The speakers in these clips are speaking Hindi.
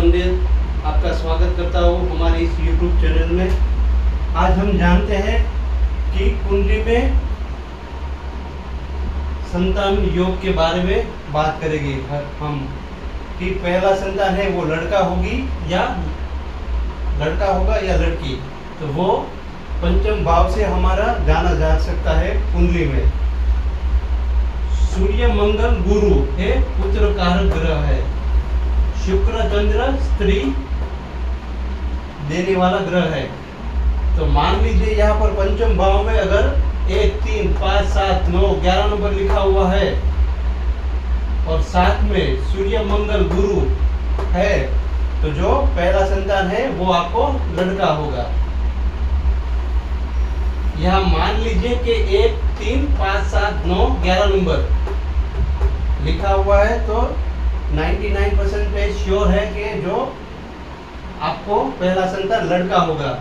पंडित आपका स्वागत करता हूँ हमारे इस YouTube चैनल में। आज हम जानते हैं कि कुंडली में संतान योग के बारे में बात करेंगे हम कि पहला संतान है वो लड़का होगा या लड़की। तो वो पंचम भाव से हमारा जाना जा सकता है कुंडली में। सूर्य मंगल गुरु है पुत्र कारक ग्रह है। शुक्र चंद्र स्त्री देने वाला ग्रह है। तो मान लीजिए यहाँ पर पंचम भाव में अगर 1, 3, 5, 7, 9, 11 नंबर लिखा हुआ है और साथ में सूर्य मंगल गुरु है तो जो पहला संतान है वो आपको लड़का होगा। यहाँ मान लीजिए कि 1, 3, 5, 7, 9, 11 नंबर लिखा हुआ है तो 99% श्योर है कि जो आपको पहला संतान लड़का होगा।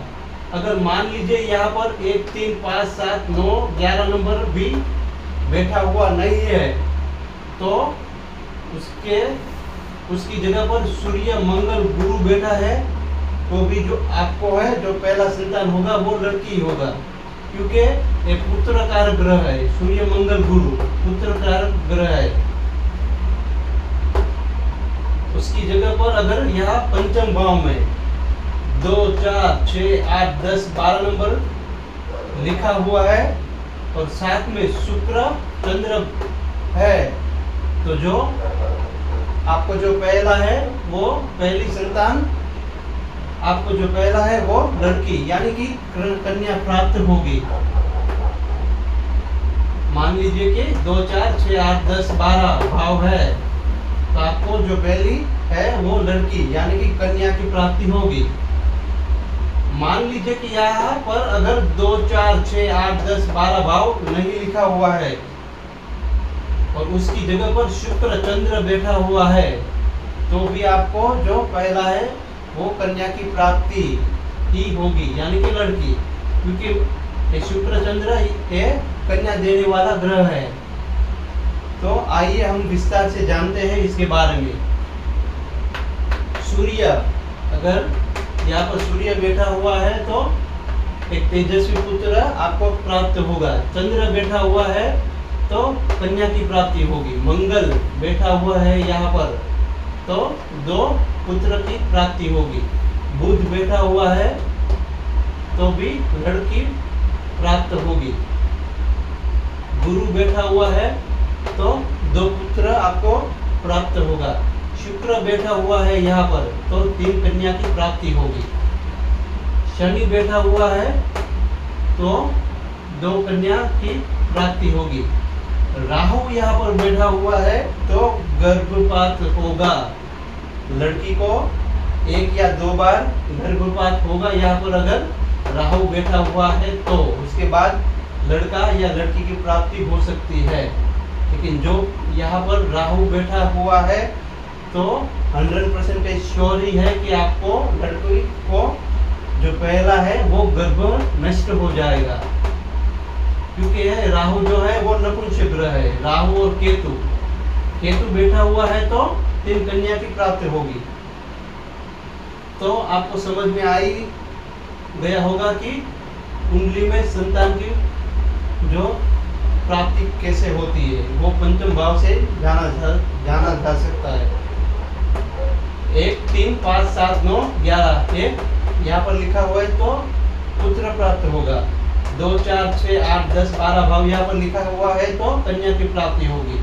अगर मान लीजिए यहाँ पर 1, 3, 5, 7, 9, 11 नंबर भी बैठा हुआ नहीं है तो उसकी जगह पर सूर्य मंगल गुरु बैठा है तो भी जो आपको है जो पहला संतान होगा वो लड़की होगा, क्योंकि एक पुत्र कारक ग्रह है। सूर्य मंगल गुरु पुत्र कारक ग्रह है। उसकी जगह पर अगर यहाँ पंचम भाव में 2, 4, 6, 8, 10, 12 नंबर लिखा हुआ है और साथ में शुक्र चंद्र है तो जो आपको जो पहला है वो पहली संतान आपको जो पहला है वो लड़की यानी कि कन्या प्राप्त होगी। मान लीजिए कि 2, 4, 6, 8, 10, 12 भाव है तो आपको जो पहली है वो लड़की यानी कि कन्या की प्राप्ति होगी। मान लीजिए कि यहाँ पर अगर 2, 4, 6, 8, 10, 12 भाव नहीं लिखा हुआ है और उसकी जगह पर शुक्र चंद्र बैठा हुआ है तो भी आपको जो पहला है वो कन्या की प्राप्ति ही होगी यानी कि लड़की, क्योंकि शुक्र चंद्र ये कन्या देने वाला ग्रह है। तो आइए हम विस्तार से जानते हैं इसके बारे में। सूर्य, अगर यहाँ पर सूर्य बैठा हुआ है तो एक तेजस्वी पुत्र आपको प्राप्त होगा। चंद्र बैठा हुआ है तो कन्या की प्राप्ति होगी। मंगल बैठा हुआ है यहाँ पर तो 2 पुत्र की प्राप्ति होगी। बुध बैठा हुआ है तो भी लड़की प्राप्त होगी। गुरु बैठा हुआ है तो 2 पुत्र आपको प्राप्त होगा। शुक्र बैठा हुआ है यहाँ पर तो 3 कन्या की प्राप्ति होगी। शनि बैठा हुआ है तो 2 कन्या की प्राप्ति होगी। राहु यहाँ पर बैठा हुआ है तो गर्भपात होगा। लड़की को 1 या 2 बार गर्भपात होगा यहाँ पर अगर राहु बैठा हुआ है तो उसके बाद लड़का या लड़की की प्राप्ति हो सकती है। लेकिन जो यहाँ पर राहु बैठा हुआ है तो 100% श्योर ही है कि आपको लड़की को जो पहला है वो गर्भ नष्ट हो जाएगा, क्योंकि राहु जो है वो नपुंसक ग्रह है। राहु और केतु बैठा हुआ है तो 3 कन्या की प्राप्ति होगी। तो आपको समझ में आई गया होगा कि कुंडली में संतान की जो प्राप्ति कैसे होती है वो पंचम भाव से जाना जा सकता है। 1, 3, 5, 7, 9, 11 यहाँ पर लिखा हुआ है तो पुत्र प्राप्त होगा। 2, 4, 6, 8, 10, 12 भाव यहाँ पर लिखा हुआ है तो कन्या की प्राप्ति होगी।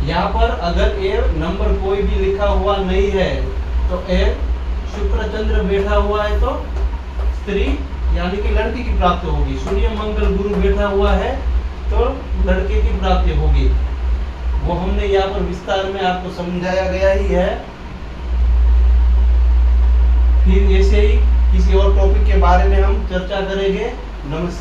यहाँ पर अगर ये नंबर कोई भी लिखा हुआ नहीं है तो शुक्र चंद्र बैठा हुआ है तो स्त्री यानी कि लड़की की प्राप्ति होगी। सूर्य मंगल गुरु बैठा हुआ है तो लड़के की प्राप्ति होगी। वो हमने यहाँ पर विस्तार में आपको समझाया गया ही है। फिर ऐसे ही किसी और टॉपिक के बारे में हम चर्चा करेंगे। नमस्कार।